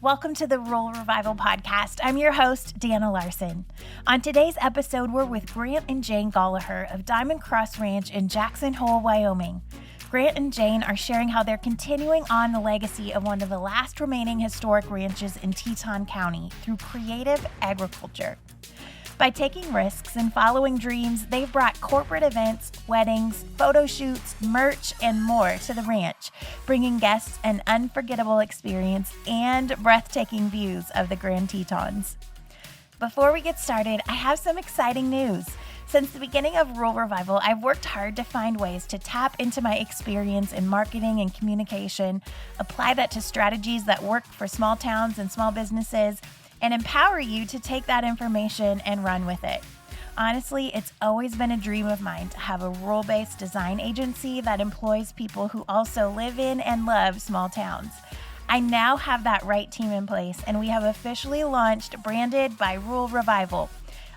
Welcome to the Rural Revival Podcast. I'm your host, Dana Larson. On today's episode, we're with Grant and Jane Golliher of Diamond Cross Ranch in Jackson Hole, Wyoming. Grant and Jane are sharing how they're continuing on the legacy of one of the last remaining historic ranches in Teton County through creative agriculture. By taking risks and following dreams, they've brought corporate events, weddings, photo shoots, merch, and more to the ranch, bringing guests an unforgettable experience and breathtaking views of the Grand Tetons. Before we get started, I have some exciting news. Since the beginning of Rural Revival, I've worked hard to find ways to tap into my experience in marketing and communication, apply that to strategies that work for small towns and small businesses, and empower you to take that information and run with it. Honestly, it's always been a dream of mine to have a rural-based design agency that employs people who also live in and love small towns. I now have that right team in place, and we have officially launched Branded by Rural Revival,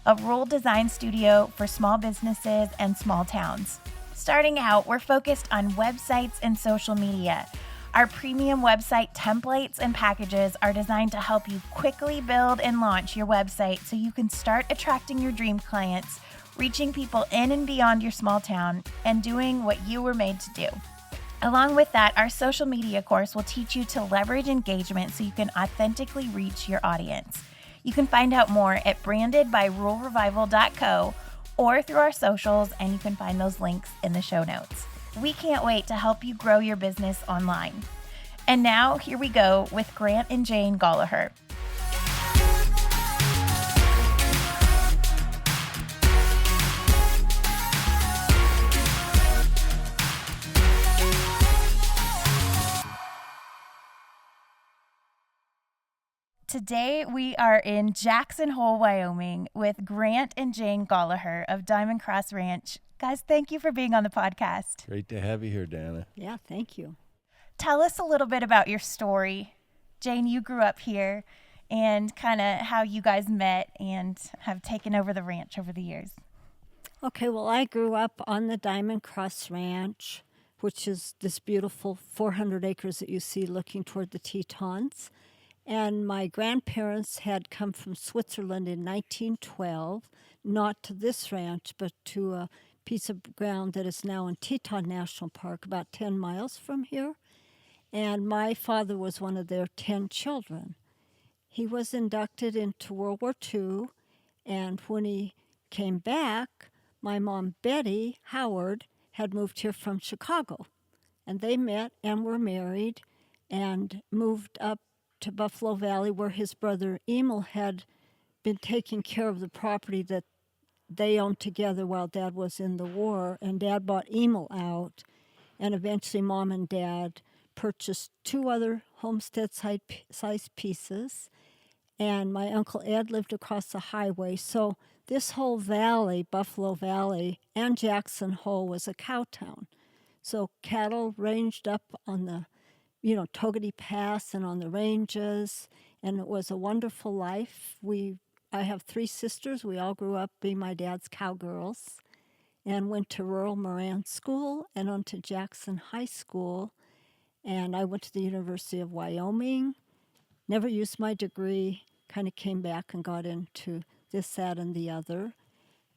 a rural design studio for small businesses and small towns. Starting out, we're focused on websites and social media. Our premium website templates and packages are designed to help you quickly build and launch your website so you can start attracting your dream clients, reaching people in and beyond your small town, and doing what you were made to do. Along with that, our social media course will teach you to leverage engagement so you can authentically reach your audience. You can find out more at brandedbyruralrevival.co or through our socials, and you can find those links in the show notes. We can't wait to help you grow your business online. And now, here we go with Grant and Jane Golliher. Today, we are in Jackson Hole, Wyoming with Grant and Jane Golliher of Diamond Cross Ranch. Guys, thank you for being on the podcast. Great to have you here, Dana. Yeah, thank you. Tell us a little bit about your story. Jane, you grew up here and kind of how you guys met and have taken over the ranch over the years. Okay, well, I grew up on the Diamond Cross Ranch, which is this beautiful 400 acres that you see looking toward the Tetons. And my grandparents had come from Switzerland in 1912, not to this ranch, but to a piece of ground that is now in Teton National Park, about 10 miles from here. And my father was one of their 10 children. He was inducted into World War II, and when he came back, my mom, Betty Howard, had moved here from Chicago. And they met and were married and moved up to Buffalo Valley, where his brother Emil had been taking care of the property that they owned together while Dad was in the war, and Dad bought Emil out, and eventually Mom and Dad purchased two other homestead-sized pieces, and my Uncle Ed lived across the highway. So this whole valley, Buffalo Valley, and Jackson Hole was a cow town. So cattle ranged up on the, Togety Pass and on the ranges, and it was a wonderful life. I have three sisters. We all grew up being my dad's cowgirls and went to rural Moran School and on to Jackson High School. And I went to the University of Wyoming, never used my degree, kind of came back and got into this, that, and the other.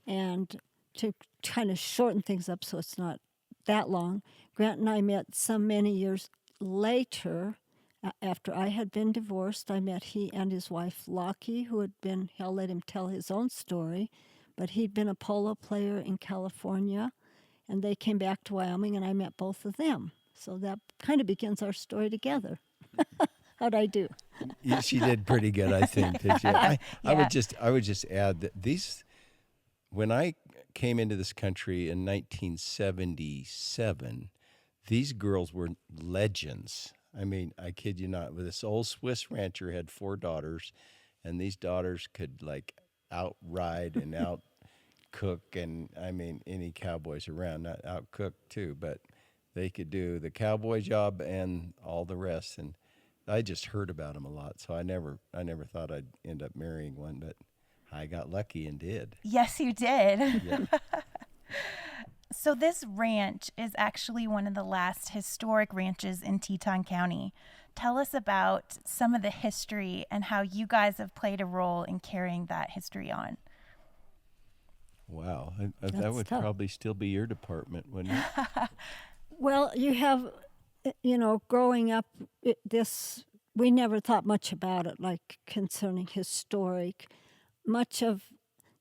And to kind of shorten things up so it's not that long, Grant and I met some many years later. After I had been divorced, I met he and his wife, Lockie, who had been, I'll let him tell his own story, but he'd been a polo player in California, and they came back to Wyoming, and I met both of them. So that kind of begins our story together. How'd I do? She did pretty good, I think. Did you? I would just add that when I came into this country in 1977, these girls were legends. I mean, I kid you not. This old Swiss rancher had 4 daughters, and these daughters could outride and outcook, and I mean, any cowboys around, not outcook too, but they could do the cowboy job and all the rest. And I just heard about them a lot, so I never thought I'd end up marrying one, but I got lucky and did. Yes, you did. Yeah. So this ranch is actually one of the last historic ranches in Teton County. tell us about some of the history and how you guys have played a role in carrying that history on. Wow, that That's would tough. probably still be your department, wouldn't it? Well, you have, growing up, we never thought much about it, like concerning historic. Much of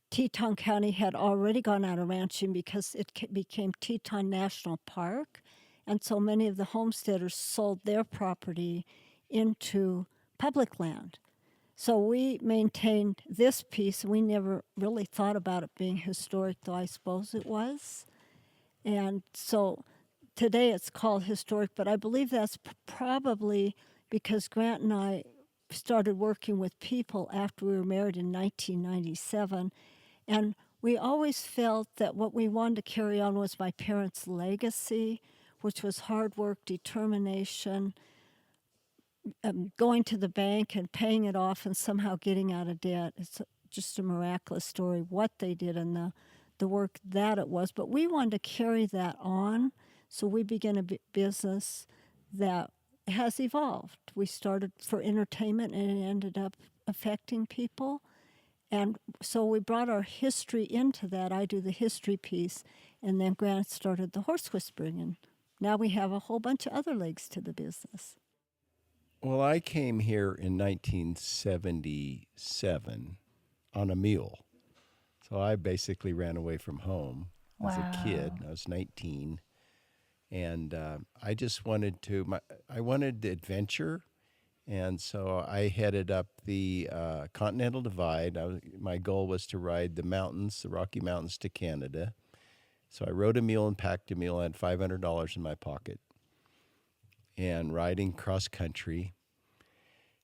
Teton County had already gone out of ranching because it became Teton National Park. And so many of the homesteaders sold their property into public land. So we maintained this piece. We never really thought about it being historic, though I suppose it was. And so today it's called historic, but I believe that's probably because Grant and I started working with people after we were married in 1997. And we always felt that what we wanted to carry on was my parents' legacy, which was hard work, determination, going to the bank and paying it off and somehow getting out of debt. It's just a miraculous story what they did and the work that it was. But we wanted to carry that on, so we began a business that has evolved. We started for entertainment and it ended up affecting people. And so we brought our history into that. I do the history piece, and then Grant started the horse whispering, and now we have a whole bunch of other legs to the business. Well, I came here in 1977 on a mule. So I basically ran away from home as a kid. I was 19. And I just wanted I wanted adventure. And so I headed up the Continental Divide. My goal was to ride the mountains, the Rocky Mountains to Canada. So I rode a mule and packed a mule. I had $500 in my pocket and riding cross country.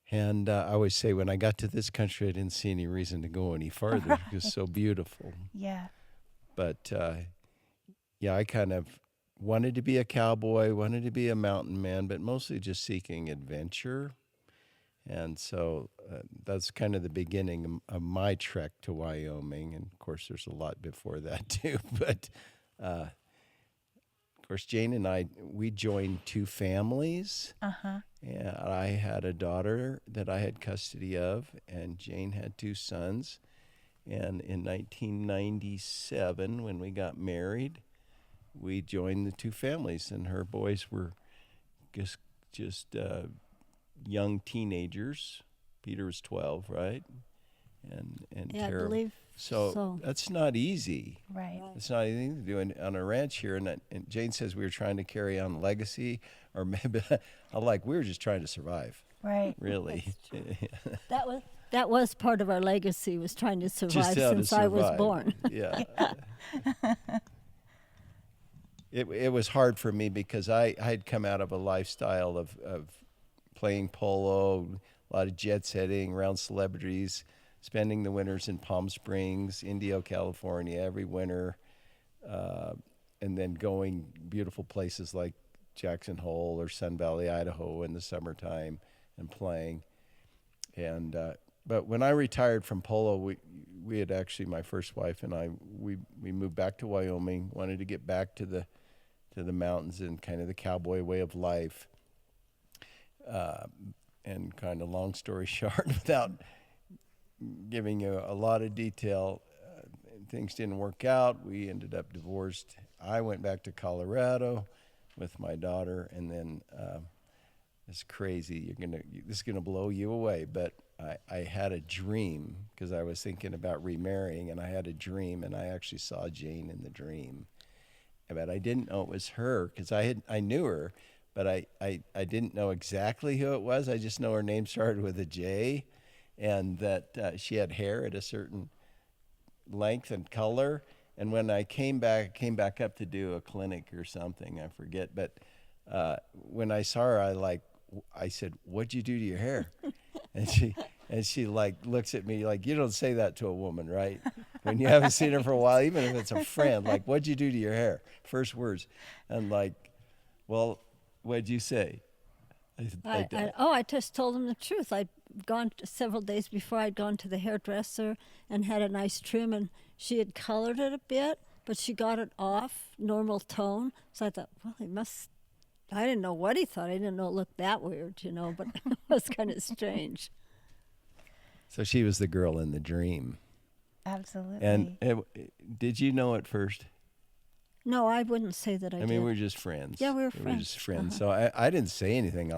And I always say when I got to this country, I didn't see any reason to go any farther. It was so beautiful. Yeah. But yeah, I kind of wanted to be a cowboy, wanted to be a mountain man, but mostly just seeking adventure. And so that's kind of the beginning of my trek to Wyoming. And of course, there's a lot before that too. But of course, Jane and we joined two families. And I had a daughter that I had custody of, and Jane had two sons. And in 1997, when we got married, we joined the two families, and her boys were just young teenagers. Peter was 12, right? And Yeah, Tara. I believe so. That's not easy. Right. It's not easy to do on a ranch here. And Jane says we were trying to carry on legacy, or maybe we were just trying to survive. Right. Really. That was part of our legacy, was trying to survive since I was born. Yeah. It was hard for me because I had come out of a lifestyle of playing polo, a lot of jet setting around celebrities, spending the winters in Palm Springs, Indio, California, every winter, and then going beautiful places like Jackson Hole or Sun Valley, Idaho in the summertime and playing. And but when I retired from polo, we had actually, my first wife and I, we moved back to Wyoming, wanted to get back to the mountains and kind of the cowboy way of life. And kind of long story short, without giving you a lot of detail, things didn't work out. We ended up divorced. I went back to Colorado with my daughter, and then it's crazy. This is gonna blow you away, but I had a dream because I was thinking about remarrying, and I had a dream, and I actually saw Jane in the dream, but I didn't know it was her because I knew her. But I didn't know exactly who it was. I just know her name started with a J, and that she had hair at a certain length and color. And when I came back up to do a clinic or something, I forget. But when I saw her, I said, "What'd you do to your hair?" And she looks at me like, "You don't say that to a woman, right? When you haven't seen her for a while, even if it's a friend, like, what'd you do to your hair?" First words. And well, what'd you say? I just told him the truth. I'd gone several days before. I'd gone to the hairdresser and had a nice trim, and she had colored it a bit, but she got it off normal tone. So I thought, well, I didn't know what he thought. I didn't know it looked that weird, but it was kind of strange. So she was the girl in the dream. Absolutely. And did you know at first? No, I wouldn't say that I did. I mean, we were just friends. Yeah, we were We were friends. just friends. So I didn't say anything.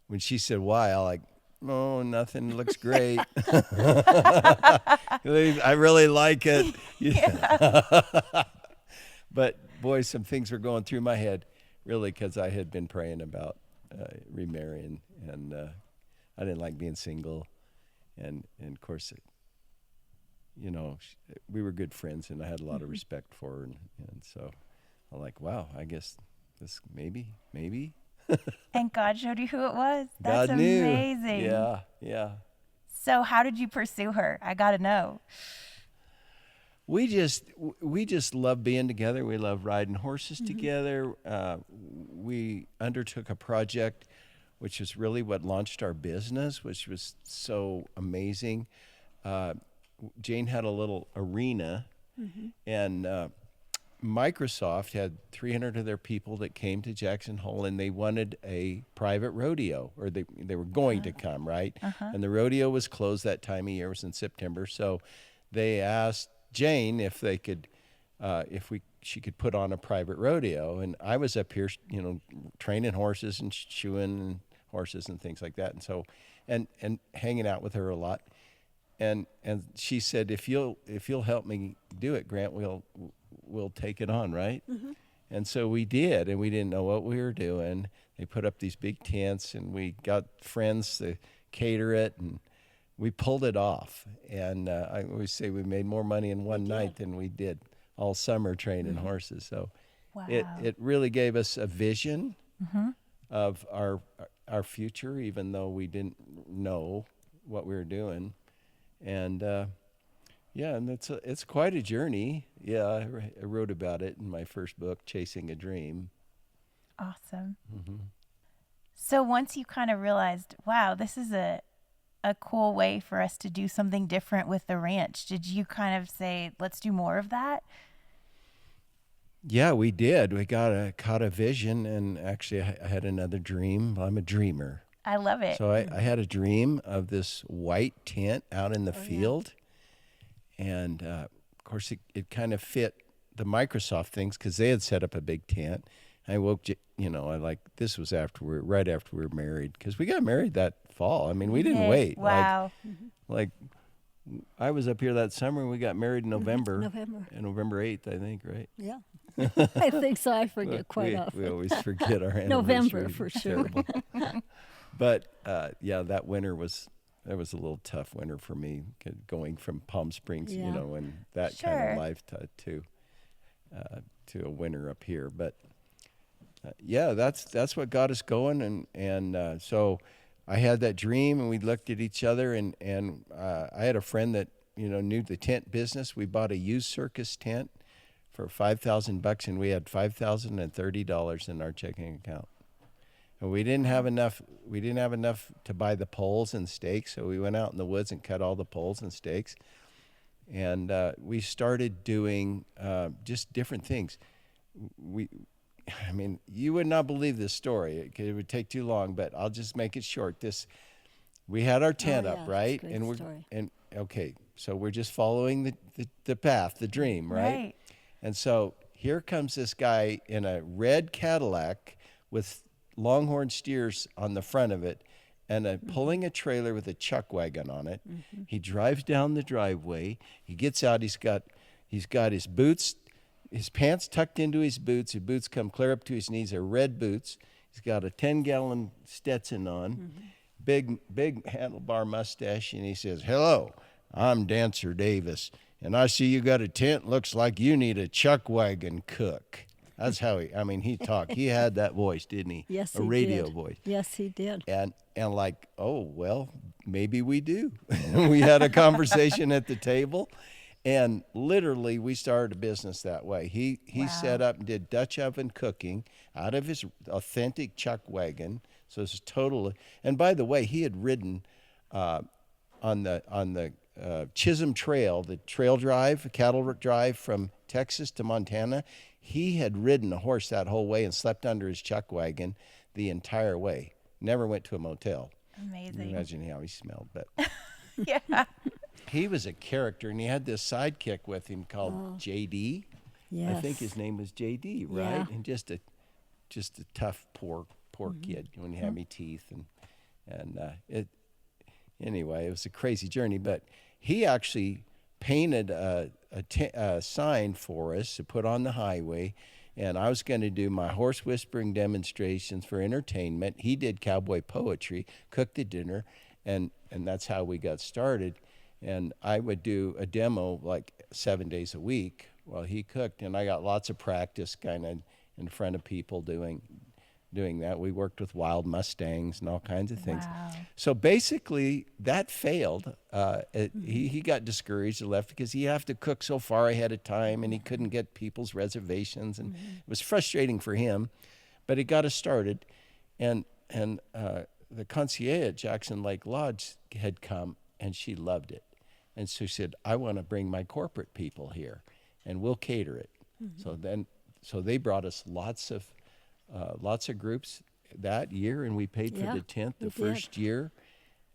When she said why, I like, oh, nothing. Looks great. I really like it. Yeah. But boy, some things were going through my head, really, because I had been praying about remarrying, and I didn't like being single, and of course, we were good friends, and I had a lot of respect for her, and so I'm like, wow, I guess this maybe. And God showed you who it was. That's God knew. amazing. Yeah. So how did you pursue her? I got to know. We just love being together. We love riding horses together. We undertook a project, which is really what launched our business, which was so amazing. Jane had a little arena, and Microsoft had 300 of their people that came to Jackson Hole, and they wanted a private rodeo, or they were going to come, right? And the rodeo was closed that time of year. It was in September, so they asked Jane if they could, she could put on a private rodeo, and I was up here, training horses and shoeing horses and things like that, and so, and hanging out with her a lot, and she said, if you'll help me do it, Grant, we'll take it on, right? And so we did, and we didn't know what we were doing. They put up these big tents, and we got friends to cater it, and we pulled it off. And I always say we made more money in one night than we did all summer training horses. So Wow. it really gave us a vision of our future, even though we didn't know what we were doing. And and it's quite a journey. Yeah, I wrote about it in my first book, Chasing a Dream. Awesome. So once you kind of realized, wow, this is a cool way for us to do something different with the ranch, did you kind of say, let's do more of that? Yeah, we did. We caught a vision, and actually I had another dream. I'm a dreamer. I love it. So I had a dream of this white tent out in the field. And, of course, it kind of fit the Microsoft things because they had set up a big tent. I woke, this was right after we were married, because we got married that fall. I mean, we didn't wait. Wow. Like I was up here that summer, and we got married in November. November 8th, I think, right? Yeah. I think so. I forget quite often. We always forget our anniversary. November, for sure. But, that winter was a little tough winter for me, going from Palm Springs, and that kind of life to a winter up here. But that's what got us going, and so I had that dream, and we looked at each other, and I had a friend that knew the tent business. We bought a used circus tent for $5,000, and we had $5,030 in our checking account. And we didn't have enough to buy the poles and stakes, so we went out in the woods and cut all the poles and stakes. And we started doing just different things. You would not believe this story. It would take too long, but I'll just make it short. We had our tent up, right? It's a great story. Okay, so we're just following the path, the dream, right? And so here comes this guy in a red Cadillac with longhorn steers on the front of it, and pulling a trailer with a chuck wagon on it. He drives down the driveway. He gets out. He's got his boots, his pants tucked into his boots. His boots come clear up to his knees. They're red boots. He's got a 10-gallon Stetson on, big handlebar mustache, and he says, "Hello, I'm Dancer Davis, and I see you got a tent. Looks like you need a chuck wagon cook." That's how he talked. He had that voice, didn't he? Yes, a radio voice. Yes, he did. And like, oh, well, maybe we do. We had a conversation at the table, and literally we started a business that way. He set up and did Dutch oven cooking out of his authentic chuck wagon. So it's totally, and by the way, he had ridden on the Chisholm Trail, the trail drive, cattle drive from Texas to Montana. He had ridden a horse that whole way and slept under his chuck wagon the entire way. Never went to a motel. Amazing. Imagine how he smelled, but Yeah. he was a character, and he had this sidekick with him called JD. Yes. I think his name was JD, right? Yeah. And just a tough, poor kid. When you have me teeth, and anyway, it was a crazy journey. But he actually painted a sign for us to put on the highway. And I was going to do my horse whispering demonstrations for entertainment. He did cowboy poetry, cooked the dinner, and that's how we got started. And I would do a demo like 7 days a week while he cooked. And I got lots of practice kind of in front of people doing that. We worked with wild Mustangs and all kinds of things. Wow. So basically, that failed. He got discouraged and left because he had to cook so far ahead of time, and he couldn't get people's reservations, and it was frustrating for him. But it got us started, and the concierge at Jackson Lake Lodge had come, and she loved it, and so she said, "I want to bring my corporate people here, and we'll cater it." So they brought us lots of groups that year, and we paid for Yeah, the tent the we first year,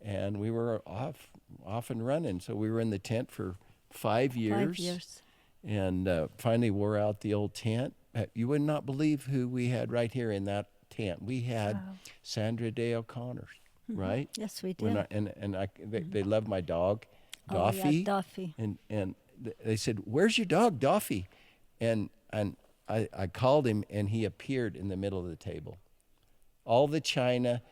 and we were off and running. So we were in the tent for 5 years. 5 years. And finally wore out the old tent. You would not believe who we had right here in that tent. We had Sandra Day O'Connor, right? Yes, we When did. they loved my dog, Doffy. Oh, yeah, Duffy. And they said, "Where's your dog, Doffy?" And I called him, and he appeared in the middle of the table. All the china,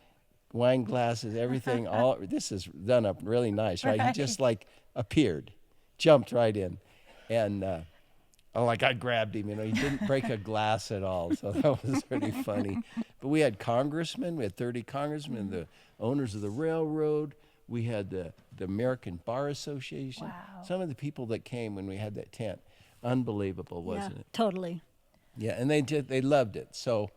wine glasses, everything, this is done up really nice, right? He just like appeared, jumped right in. And I grabbed him, he didn't break a glass at all. So that was pretty funny. But we had congressmen, we had 30 congressmen, the owners of the railroad. We had the American Bar Association. Wow. Some of the people that came when we had that tent. Unbelievable, wasn't it? Totally. Yeah, and they loved it. So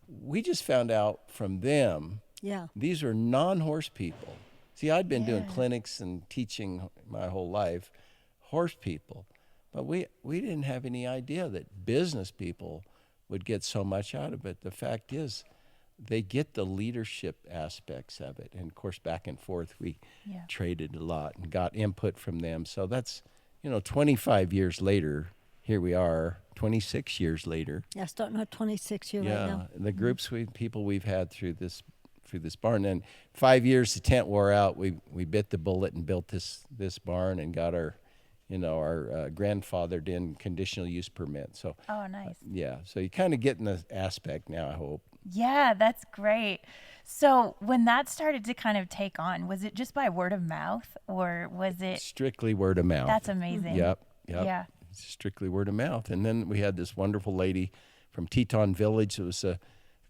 we just found out from them, Yeah. these are non-horse people. See, I'd been doing clinics and teaching my whole life, horse people. But we didn't have any idea that business people would get so much out of it. The fact is, they get the leadership aspects of it. And, of course, back and forth, we traded a lot and got input from them. So that's, 25 years later, here we are, 26 years later. Yeah, starting at 26 years right now. The groups people we've had through this barn. And 5 years the tent wore out, we bit the bullet and built this barn and got our grandfathered in conditional use permit. So Nice. so you kind of get in the aspect now, I hope. Yeah, that's great. So when that started to kind of take on, was it just by word of mouth, or was it Strictly word of mouth. That's amazing. Yep. Yeah. Strictly word of mouth. And then we had this wonderful lady from Teton Village. It was a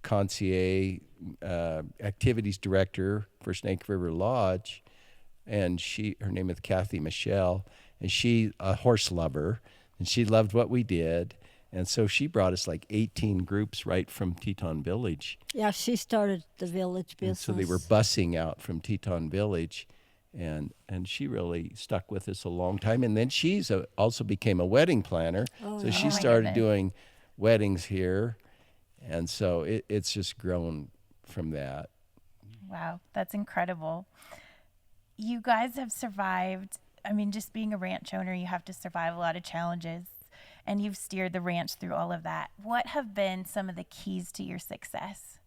concierge, activities director for Snake River Lodge, and her name is Kathy Michelle, and she a horse lover, and she loved what we did, and so she brought us like 18 groups right from Teton Village. Yeah, she started the village business. And so they were busing out from Teton Village, and she really stuck with us a long time. And then she's also became a wedding planner, so she started doing weddings here, and so it's just grown from that. Wow, that's incredible. You guys have survived. I mean, just being a ranch owner, you have to survive a lot of challenges, and you've steered the ranch through all of that. What have been some of the keys to your success?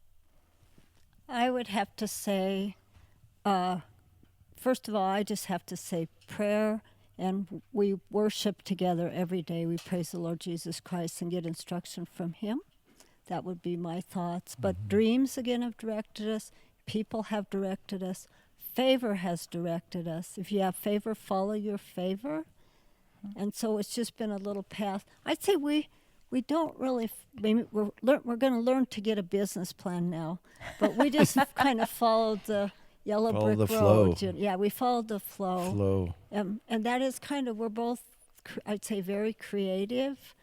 I would have to say, first of all, I just have to say prayer, and we worship together every day. We praise the Lord Jesus Christ and get instruction from Him. That would be my thoughts. But dreams, again, have directed us. People have directed us. Favor has directed us. If you have favor, follow your favor. And so it's just been a little path. I'd say we don't really, maybe we're going to learn to get a business plan now, but we just kind of followed the yellow Follow brick the road. flow. Yeah, we followed the flow. And that is kind of, we're both, I'd say, very creative.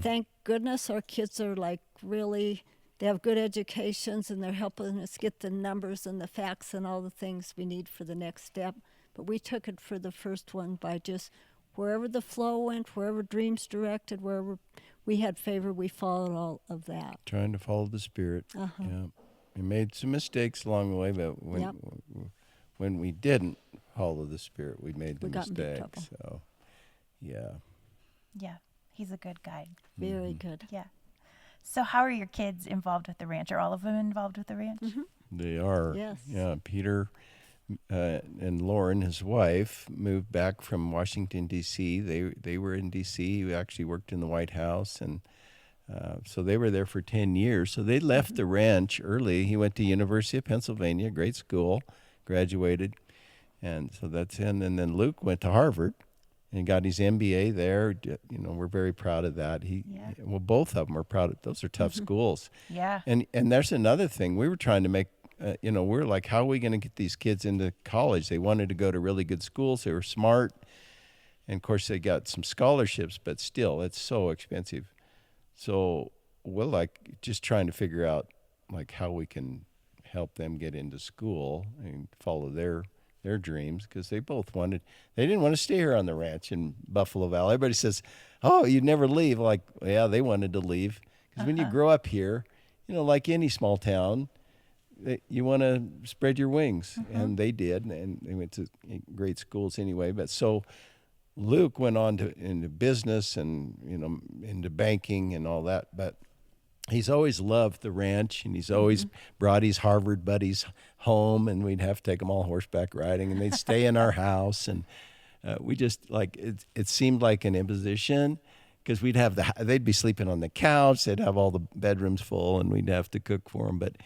Thank goodness our kids are like really, they have good educations and they're helping us get the numbers and the facts and all the things we need for the next step. But we took it for the first one by just wherever the flow went, wherever dreams directed, wherever we had favor, we followed all of that. Trying to follow the Spirit. Yeah. We made some mistakes along the way, but when we didn't follow the Spirit, we made the We got in big mistakes. So, yeah. Yeah, he's a good guide. Very good. Yeah. So how are your kids involved with the ranch? Are all of them involved with the ranch? They are. Yes. Yeah, Peter and Lauren, his wife, moved back from Washington, D.C. They were in D.C. He actually worked in the White House, and so they were there for 10 years. So they left the ranch early. He went to University of Pennsylvania, great school, graduated, and so that's him. And then Luke went to Harvard and got his MBA there. You know, we're very proud of that. Well, both of them are proud of. Those are tough schools. Yeah. And there's another thing. We were trying to make, we're like, how are we going to get these kids into college? They wanted to go to really good schools. They were smart. And, of course, they got some scholarships, but still, it's so expensive. So we're, like, just trying to figure out, like, how we can help them get into school and follow their dreams, because they didn't want to stay here on the ranch in Buffalo Valley. Everybody says, oh, you'd never leave. Like, yeah, they wanted to leave. Because when you grow up here, like any small town, you want to spread your wings. And they did, and they went to great schools anyway. But so Luke went on into business and, into banking and all that. But he's always loved the ranch, and he's always brought his Harvard buddies home, and we'd have to take them all horseback riding, and they'd stay in our house. And we just, like, it seemed like an imposition, because they'd be sleeping on the couch, they'd have all the bedrooms full, and we'd have to cook for them. But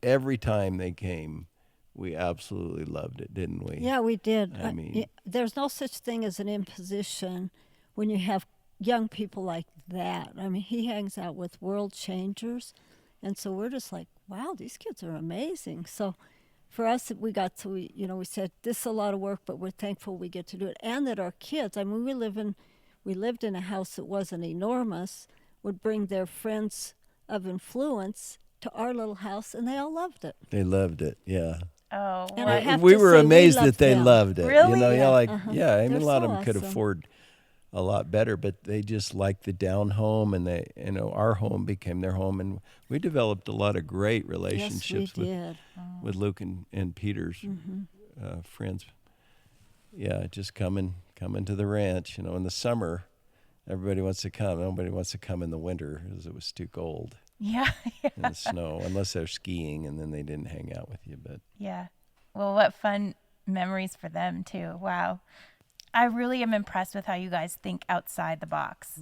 every time they came, we absolutely loved it, didn't we? Yeah, we did. I mean, there's no such thing as an imposition when you have young people like that. I mean, he hangs out with world changers, and so we're just like, wow, these kids are amazing. So for us, we said, this is a lot of work, but we're thankful we get to do it. And that our kids, I mean, we lived in a house that wasn't enormous, would bring their friends of influence to our little house, and they all loved it. They loved it, yeah. Oh, And I have We to were say, amazed loved that they them. loved it. Really? I mean, They're a lot of so them could awesome. afford a lot better, but they just liked the down home, and our home became their home, and we developed a lot of great relationships Yes, we did. with Luke and Peter's friends. Yeah, just coming to the ranch. In the summer, everybody wants to come. Nobody wants to come in the winter because it was too cold. Yeah. In the snow, unless they're skiing, and then they didn't hang out with you. But Yeah. Well, what fun memories for them, too. Wow. I really am impressed with how you guys think outside the box.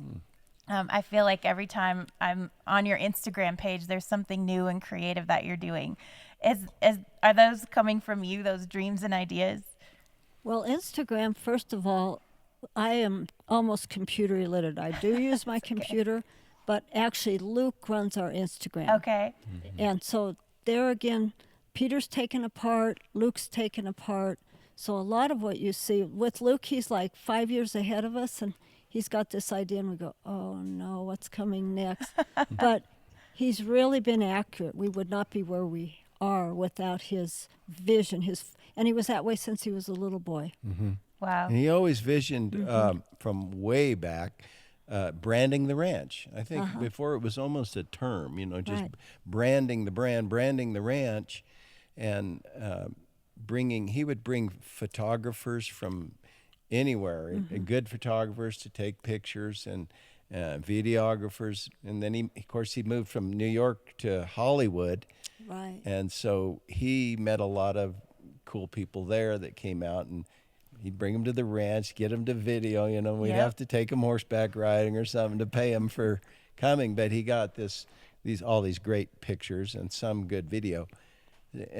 I feel like every time I'm on your Instagram page, there's something new and creative that you're doing. Are those coming from you, those dreams and ideas? Well, Instagram, first of all, I am almost computer illiterate. I do use my computer, but actually Luke runs our Instagram. Okay. And so there again, Peter's taken apart, Luke's taken apart. So a lot of what you see with Luke, he's like 5 years ahead of us, and he's got this idea, and we go, oh no, what's coming next? But he's really been accurate. We would not be where we are without his vision. And he was that way since he was a little boy. Wow. And he always visioned from way back branding the ranch. I think before it was almost a term, just Right. branding the brand, branding the ranch, and he would bring photographers from anywhere, good photographers to take pictures, and videographers. And then he moved from New York to Hollywood. Right. And so he met a lot of cool people there that came out, and he'd bring them to the ranch, get them to video, we'd Yep. have to take them horseback riding or something to pay them for coming. But he got all these great pictures and some good video.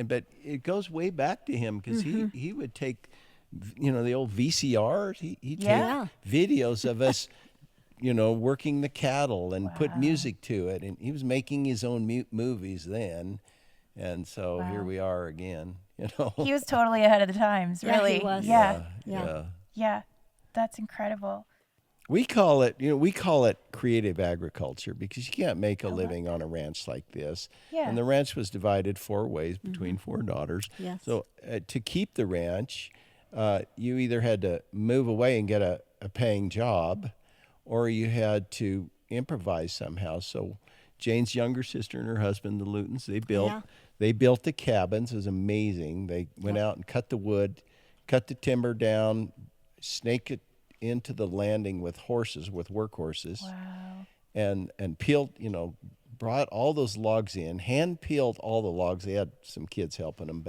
But it goes way back to him, because he would take, the old VCRs. He'd Yeah. take videos of us, working the cattle and put music to it. And he was making his own movies then. And so here we are again, He was totally ahead of the times, Yeah, he really. was. Yeah. Yeah. That's incredible. We call it creative agriculture, because you can't make a living on a ranch like this. Yeah. And the ranch was divided 4 ways between 4 daughters. Yes. So to keep the ranch, you either had to move away and get a paying job, or you had to improvise somehow. So Jane's younger sister and her husband, the Lutons, they built the cabins. It was amazing. They went out and cut the wood, cut the timber down, snake it into the landing with work horses. Wow. And peeled, brought all those logs in, hand peeled all the logs. They had some kids helping them,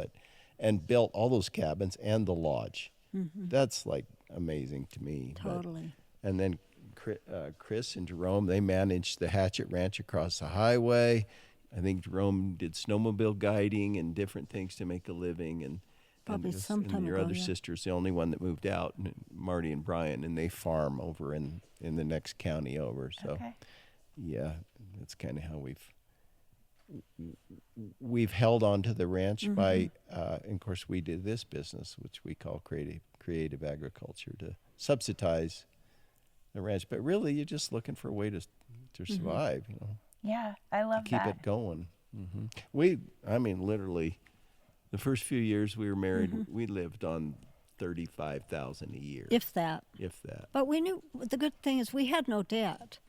and built all those cabins and the lodge. That's like amazing to me. Totally. And then Chris and Jerome, they managed the Hatchet Ranch across the highway. I think Jerome did snowmobile guiding and different things to make a living. And your other sister's the only one that moved out, Marty and Brian, and they farm over in the next county over. So, yeah, that's kind of how we've held on to the ranch by, and of course, we did this business, which we call creative agriculture, to subsidize the ranch. But really, you're just looking for a way to survive, Yeah, I love keep that. it going. Literally, the first few years we were married, we lived on $35,000 a year, if that. But we knew the good thing is we had no debt.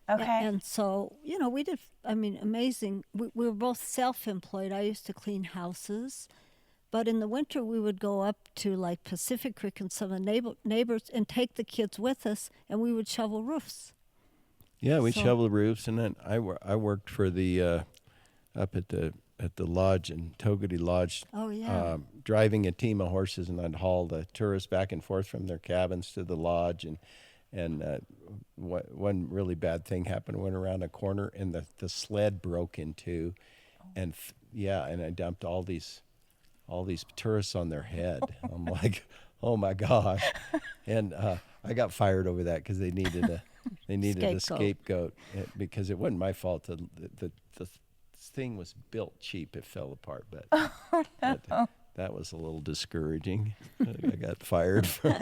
Okay. And so, we did, amazing. We were both self-employed. I used to clean houses. But in the winter, we would go up to like Pacific Creek and some of the neighbors and take the kids with us, and we would shovel roofs. Yeah, we shoveled roofs, and then I worked for the up at the lodge in Togety Lodge. Oh yeah. Driving a team of horses, and I'd haul the tourists back and forth from their cabins to the lodge, and one really bad thing happened. Went around a corner, and the sled broke in two, and I dumped all these tourists on their head. I'm like, oh my gosh, and I got fired over that because they needed a scapegoat, because it wasn't my fault. The thing was built cheap; it fell apart. But, but that was a little discouraging. I got fired from.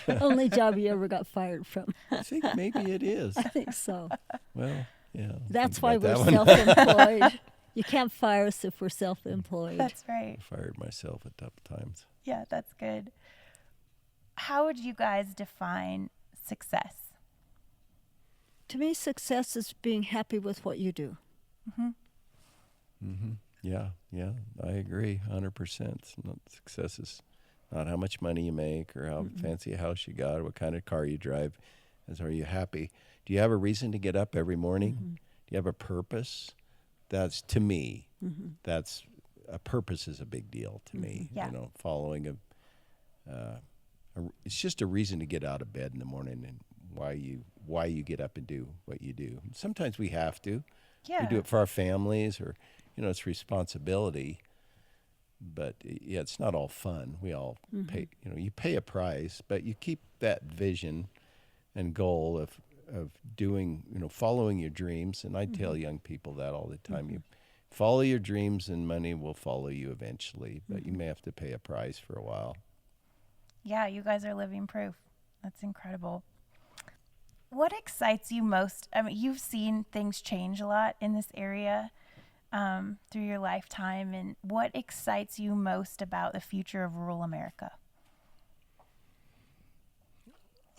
Only job you ever got fired from. I think maybe it is. I think so. Well, yeah. That's why we're self-employed. You can't fire us if we're self-employed. That's right. I fired myself a couple times. Yeah, that's good. How would you guys define success? To me, success is being happy with what you do. Yeah, I agree, 100%. Success is not how much money you make or how fancy a house you got or what kind of car you drive. Are you happy? Do you have a reason to get up every morning? Do you have a purpose? That's, to me, that's a purpose is a big deal to me. Yeah. Following it's just a reason to get out of bed in the morning and why you get up and do what you do. Sometimes we have to. Yeah. We do it for our families, or it's responsibility. But it's not all fun. We all pay. You pay a price, but you keep that vision and goal of doing, following your dreams. And I tell young people that all the time. You follow your dreams, and money will follow you eventually. But you may have to pay a price for a while. Yeah, you guys are living proof. That's incredible. What excites you most? You've seen things change a lot in this area through your lifetime. And what excites you most about the future of rural America?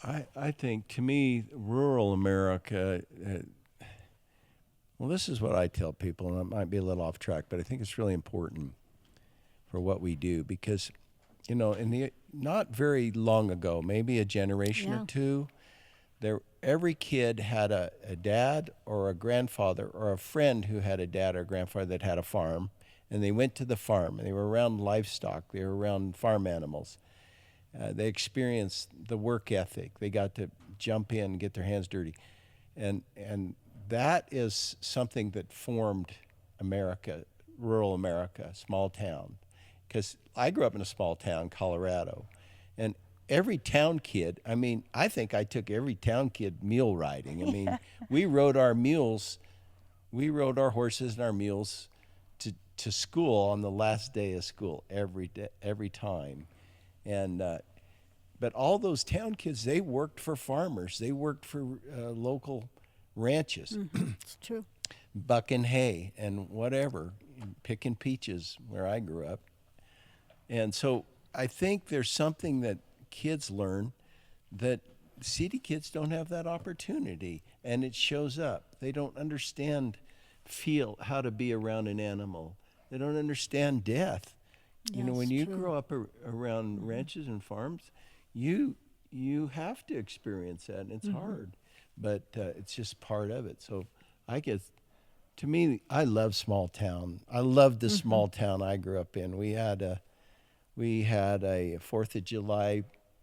I think, to me, rural America, this is what I tell people, and I might be a little off track, but I think it's really important for what we do, because, not very long ago, maybe a generation or two, every kid had a dad or a grandfather or a friend who had a dad or a grandfather that had a farm, and they went to the farm, and they were around livestock, they were around farm animals. They experienced the work ethic. They got to jump in and get their hands dirty. And that is something that formed America, rural America, small town. Because I grew up in a small town, Colorado, and every town kid, I think I took every town kid mule riding. We rode our horses and our mules to school on the last day of school every time. And but all those town kids, they worked for farmers. They worked for local ranches. It's true. Bucking hay and whatever, picking peaches where I grew up. And so I think there's something that kids learn that city kids don't have that opportunity, and it shows up. They don't feel how to be around an animal. They don't understand death. You know, Yes, when you true. grow up around ranches and farms, you have to experience that, and it's hard, but it's just part of it. So I guess, to me, I love small town. I love the small town I grew up in. We had a 4th of July,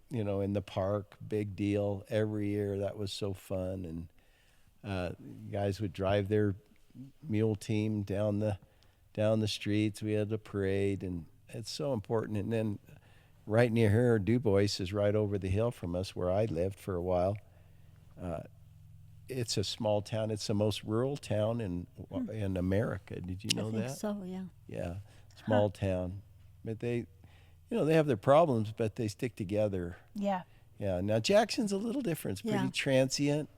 you know, in the park, big deal every year. That was so fun, and guys would drive their mule team down the streets. We had a parade, and it's so important. And then right near here, Du Bois is right over the hill from us, where I lived for a while. It's a small town. It's the most rural town in America. Did you know I think that? so, yeah. Yeah, small town, but they have their problems, but they stick together. Yeah. Yeah. Now Jackson's a little different. It's pretty Yeah. transient.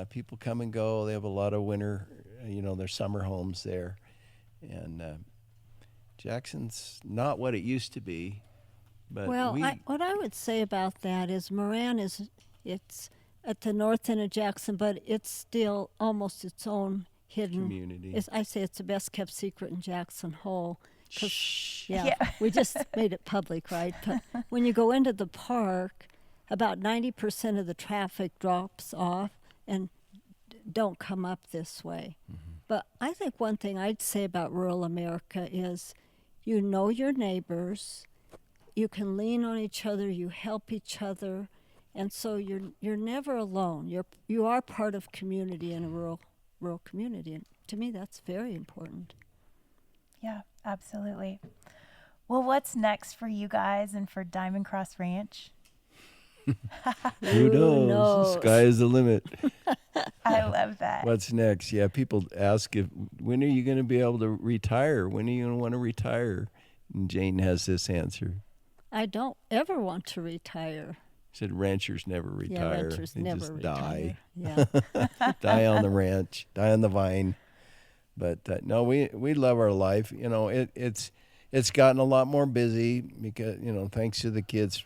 People come and go. They have a lot of winter, their summer homes there, and Jackson's not what it used to be. But Well, what I would say about that is Moran it's at the north end of Jackson, but it's still almost its own hidden community. I say it's the best kept secret in Jackson Hole. Shh. Yeah, we just made it public, right? But when you go into the park, about 90% of the traffic drops off and don't come up this way. But I think one thing I'd say about rural America is you know your neighbors, you can lean on each other, you help each other, and so you're never alone. You are part of community in a rural community, and to me that's very important. Yeah, absolutely. Well, what's next for you guys and for Diamond Cross Ranch? Who knows? The sky is the limit. I love that. What's next? Yeah, people ask when are you going to be able to retire? When are you going to want to retire? And Jane has this answer. I don't ever want to retire. She said ranchers never retire. Yeah, ranchers they never just retire. die. Yeah. Die on the ranch, die on the vine. But no, we love our life. You know, it's gotten a lot more busy because, thanks to the kids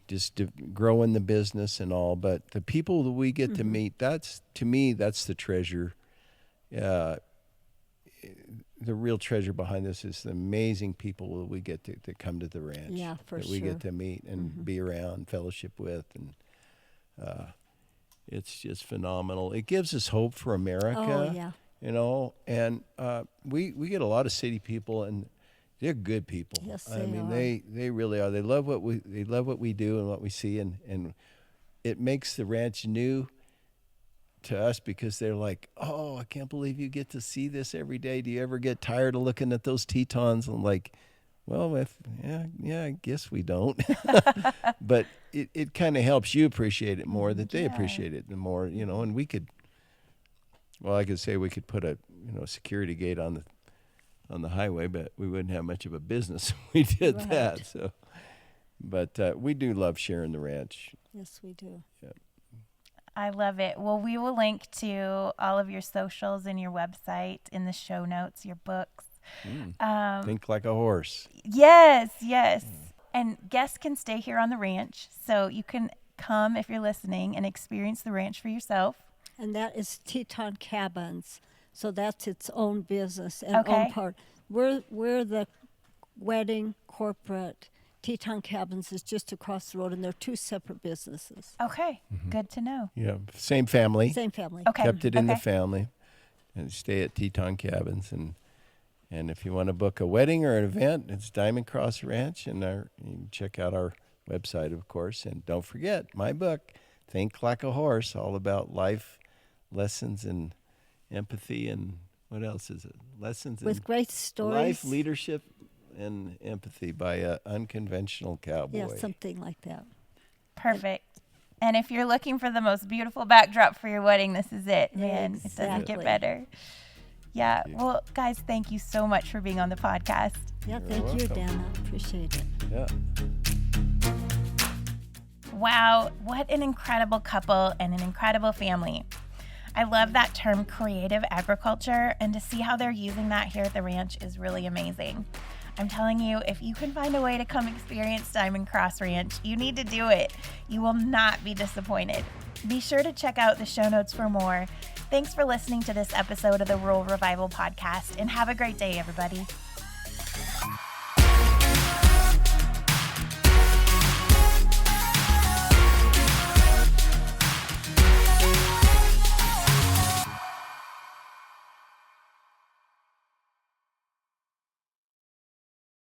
just growing the business and all. But the people that we get to meet, that's the treasure. The real treasure behind this is the amazing people that we get to come to the ranch. Yeah, for that sure. we get to meet and be around, fellowship with, and it's just phenomenal. It gives us hope for America. Oh, yeah. And we get a lot of city people, and they're good people. Yes, I they mean, are. they really are. They love what we do and what we see, and it makes the ranch new to us because they're like, oh, I can't believe you get to see this every day. Do you ever get tired of looking at those Tetons? I'm like, well, I guess we don't. But it kind of helps you appreciate it more, that they appreciate it the more, and we could. Well, I could say we could put a security gate on the highway, but we wouldn't have much of a business if we did that. So, but we do love sharing the ranch. Yes, we do. Yeah. I love it. Well, we will link to all of your socials and your website in the show notes, your books. Think like a horse. Yes. And guests can stay here on the ranch, so you can come if you're listening and experience the ranch for yourself. And that is Teton Cabins, so that's its own business and Okay. own part. We're the wedding corporate. Teton Cabins is just across the road, and they're two separate businesses. Okay, good to know. Yeah, same family. Same family. Okay. Kept it in the okay. family, and stay at Teton Cabins. And if you want to book a wedding or an event, it's Diamond Cross Ranch, and you can check out our website, of course. And don't forget my book, Think Like a Horse, all about life lessons and empathy, and what else is it? Lessons With in great stories. life, leadership, and empathy by an unconventional cowboy. Yeah, something like that. Perfect. And if you're looking for the most beautiful backdrop for your wedding, this is it, man. It doesn't get Exactly. better. Yeah. Thank you. Well, guys, thank you so much for being on the podcast. Yeah, You're thank you, welcome. Dana. Appreciate it. Yeah. Wow, what an incredible couple and an incredible family. I love that term creative agriculture, and to see how they're using that here at the ranch is really amazing. I'm telling you, if you can find a way to come experience Diamond Cross Ranch, you need to do it. You will not be disappointed. Be sure to check out the show notes for more. Thanks for listening to this episode of the Rural Revival Podcast, and have a great day, everybody.